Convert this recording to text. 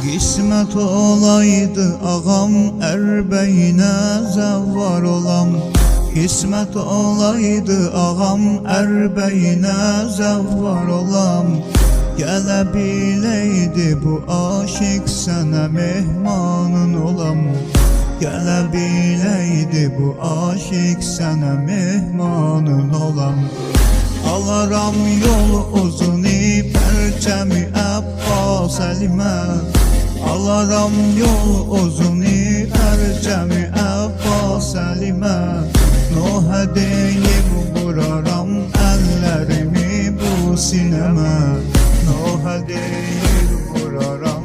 Qismət olaydı ağam, ərbəyinə zəvvar olam. Qismət olaydı ağam, ərbəyinə zəvvar olam. Gələ biləydi bu aşiq sənə mehmanın olam. Gələ biləydi bu aşiq sənə mehmanın olam. Alaram yolu uzun pərçəmi Əbbas əlimə. Alaram yolu uzun pərçəmi Əbbas əlimə. Nohə deyib vuraram əllərimi bu sinəmə. Nohə deyib vuraram